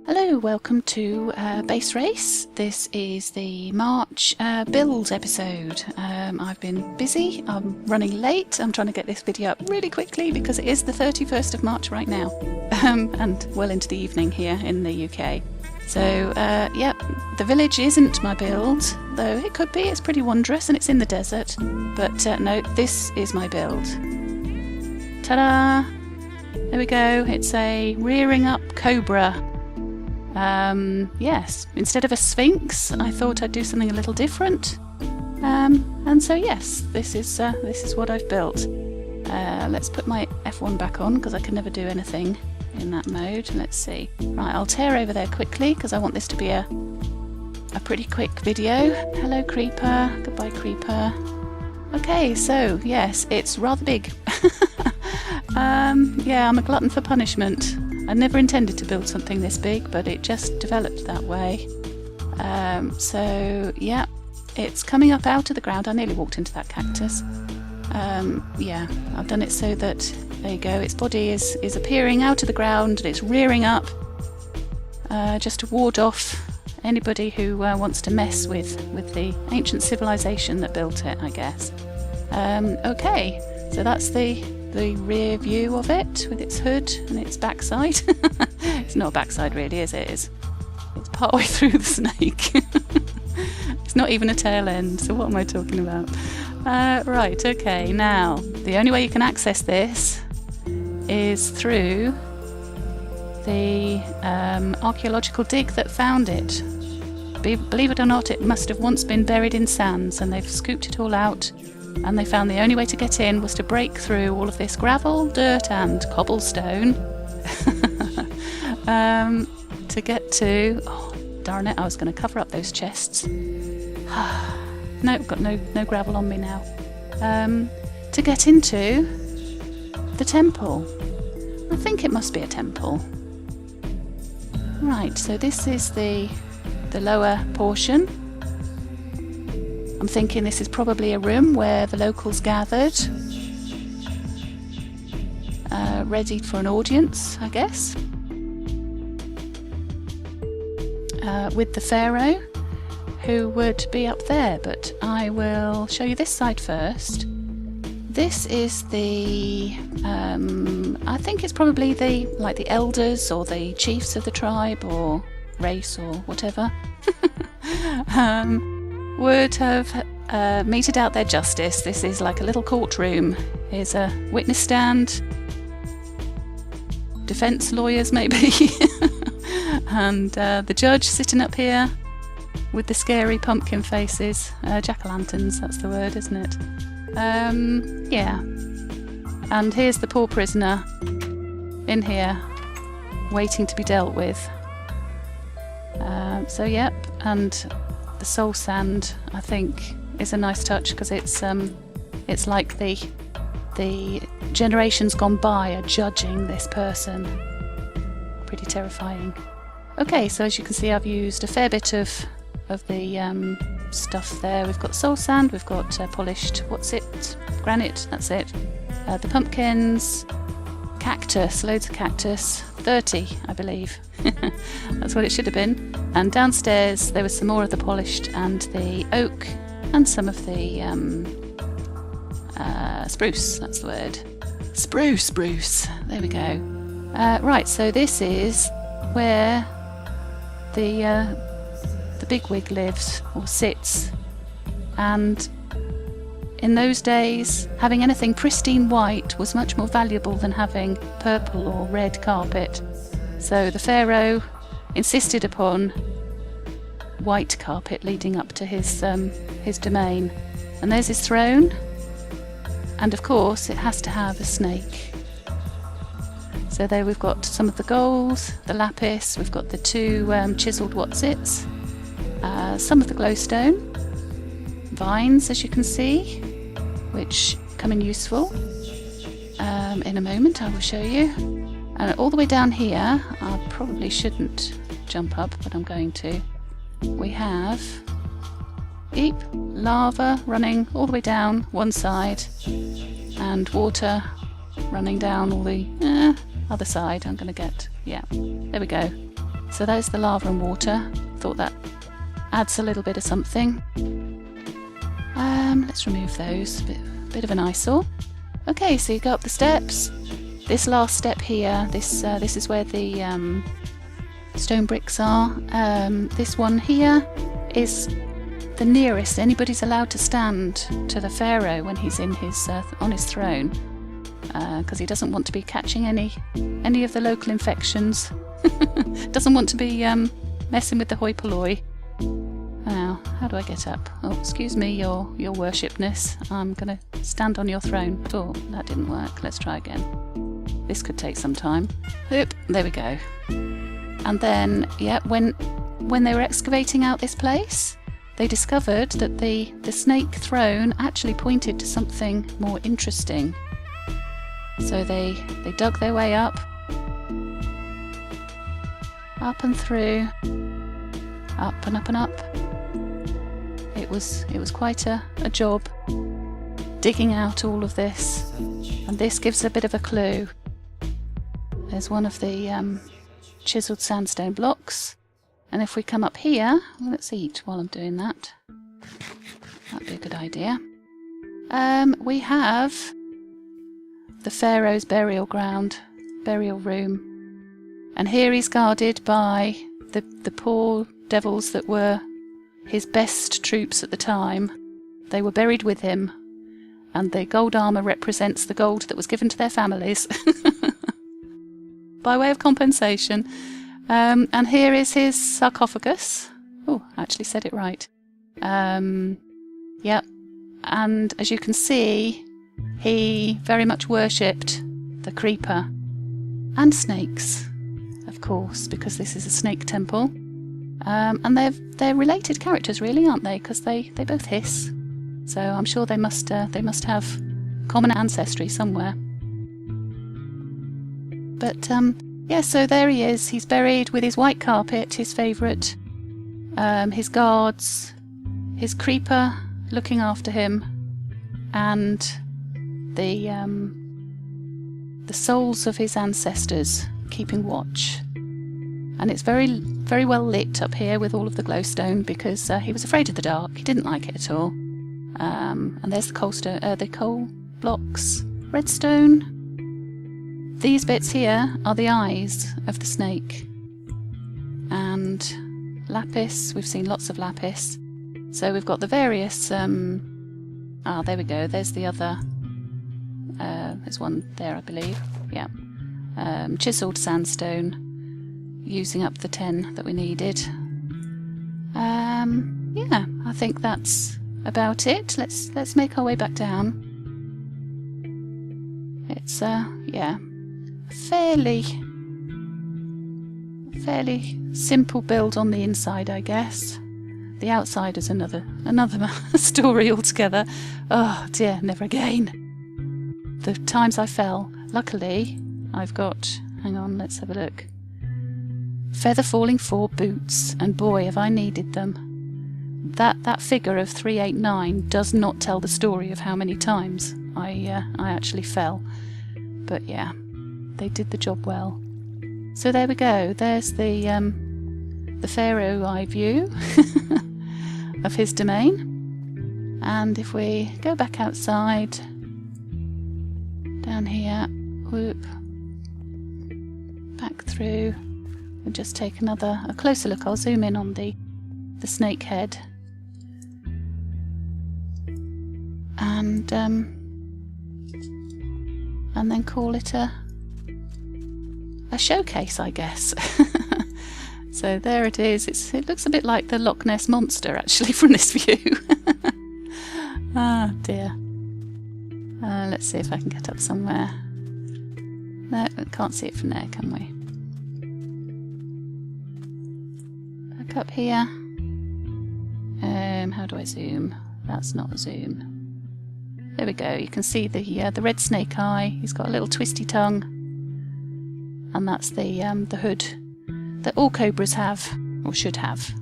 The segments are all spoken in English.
Hello, welcome to Base Race. This is the March build episode. I've been busy, I'm running late, I'm trying to get this video up really quickly because it is the 31st of March right now, and well into the evening here in the UK. So yeah, the village isn't my build, though it could be, it's pretty wondrous and it's in the desert, but no, this is my build. Ta-da! There we go, it's a rearing up cobra. Yes, instead of a sphinx, I thought I'd do something a little different. And so yes, this is what I've built. Let's put my F1 back on because I can never do anything in that mode. Let's see. Right, I'll tear over there quickly because I want this to be a pretty quick video. Hello, creeper. Goodbye, creeper. Okay, so yes, it's rather big. Yeah, I'm a glutton for punishment. I never intended to build something this big, but it just developed that way. So yeah, it's coming up out of the ground. I nearly walked into that cactus. Yeah, I've done it so that, there you go, its body is appearing out of the ground and it's rearing up, just to ward off anybody who wants to mess with the ancient civilization that built it, I guess. Okay, so that's the rear view of it with its hood and its backside. It's not a backside really, is it? It's partway through the snake. It's not even a tail end, so what am I talking about? Right, okay, now the only way you can access this is through the archaeological dig that found it. Believe it or not, it must have once been buried in sands and they've scooped it all out. And they found the only way to get in was to break through all of this gravel, dirt and cobblestone to get to... Oh, darn it, I was going to cover up those chests. No, got no gravel on me now. To get into the temple. I think it must be a temple. Right, so this is the lower portion. I'm thinking this is probably a room where the locals gathered, ready for an audience, I guess, with the pharaoh, who would be up there, but I will show you this side first. This is the, I think it's probably the elders or the chiefs of the tribe or race or whatever. Would have meted out their justice. This is like a little courtroom. Here's a witness stand, defence lawyers maybe, and the judge sitting up here with the scary pumpkin faces, jack-o'-lanterns, that's the word, isn't it? Yeah, and here's the poor prisoner in here waiting to be dealt with. So yep, and the soul sand, I think, is a nice touch because it's like the generations gone by are judging this person. Pretty terrifying. Okay, so as you can see, I've used a fair bit of the stuff there. We've got soul sand, we've got polished, what's it? Granite, that's it. The pumpkins, cactus, loads of cactus, 30, I believe. That's what it should have been. And downstairs there was some more of the polished and the oak and some of the spruce, that's the word. Spruce. There we go. Right, so this is where the bigwig lives or sits. And in those days, having anything pristine white was much more valuable than having purple or red carpet. So the pharaoh insisted upon white carpet leading up to his domain. And there's his throne. And of course, it has to have a snake. So there we've got some of the gold, the lapis, we've got the two chiselled whatsits, some of the glowstone, vines as you can see, which come in useful. In a moment I will show you. And all the way down here, I probably shouldn't jump up, but I'm going to. We have lava running all the way down one side and water running down all the other side. I'm going to get, yeah, there we go. So there's the lava and water. Thought that adds a little bit of something. Let's remove those. Bit of an eyesore. Okay, so you go up the steps. This last step here, this is where the stone bricks are. This one here is the nearest anybody's allowed to stand to the pharaoh when he's in his on his throne, because he doesn't want to be catching any of the local infections. Doesn't want to be messing with the hoi polloi. Now, how do I get up? Oh, excuse me, your worshipness. I'm going to stand on your throne. Oh, that didn't work. Let's try again. This could take some time. Oop, there we go. And then, yeah, when they were excavating out this place, they discovered that the snake throne actually pointed to something more interesting. So they dug their way up and through, up and up and up. It was quite a job digging out all of this, and this gives a bit of a clue. There's one of the chiselled sandstone blocks, and if we come up here, well, let's eat while I'm doing that. That'd be a good idea. We have the pharaoh's burial ground, burial room, and here he's guarded by the poor devils that were his best troops at the time. They were buried with him, and the gold armour represents the gold that was given to their families by way of compensation. And here is his sarcophagus. Oh, I actually said it right. Yep. And as you can see, he very much worshipped the creeper and snakes, of course, because this is a snake temple. And they're related characters, really, aren't they? Because they both hiss. So I'm sure they must have common ancestry somewhere. But yeah, so there he is. He's buried with his white carpet, his favourite, his guards, his creeper looking after him, and the souls of his ancestors keeping watch. And it's very, very well lit up here with all of the glowstone, because he was afraid of the dark. He didn't like it at all. And there's the coal blocks, redstone. These bits here are the eyes of the snake. And lapis, we've seen lots of lapis. So we've got the various, there we go, there's the other, there's one there, I believe, yeah. Chiselled sandstone, using up the 10 that we needed. Yeah, I think that's about it. Let's make our way back down. It's yeah, fairly simple build on the inside, I guess. The outside is another story altogether. Oh dear, never again. The times I fell. Luckily, I've got, hang on, let's have a look. Feather falling 4 boots, and boy have I needed them. That figure of 389 does not tell the story of how many times I actually fell. But yeah, they did the job well. So there we go. There's the pharaoh eye view of his domain. And if we go back outside, down here, whoop, back through, we'll just take a closer look. I'll zoom in on the snake head. And then call it a showcase, I guess. So there it is. It looks a bit like the Loch Ness Monster, actually, from this view. Ah, dear. Let's see if I can get up somewhere. No, we can't see it from there, can we? Back up here. How do I zoom? That's not a zoom. There we go. You can see the red snake eye. He's got a little twisty tongue, and that's the hood that all cobras have, or should have.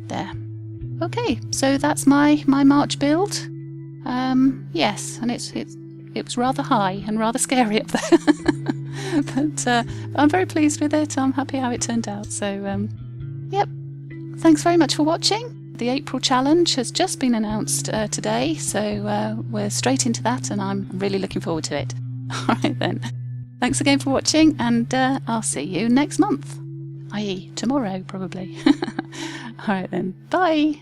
There. Okay, so that's my March build. Yes, and it was rather high and rather scary up there. But I'm very pleased with it. I'm happy how it turned out. So, yep. Thanks very much for watching. The April challenge has just been announced today, so we're straight into that, and I'm really looking forward to it. All right then. Thanks again for watching, and I'll see you next month, i.e. tomorrow probably. All right then. Bye.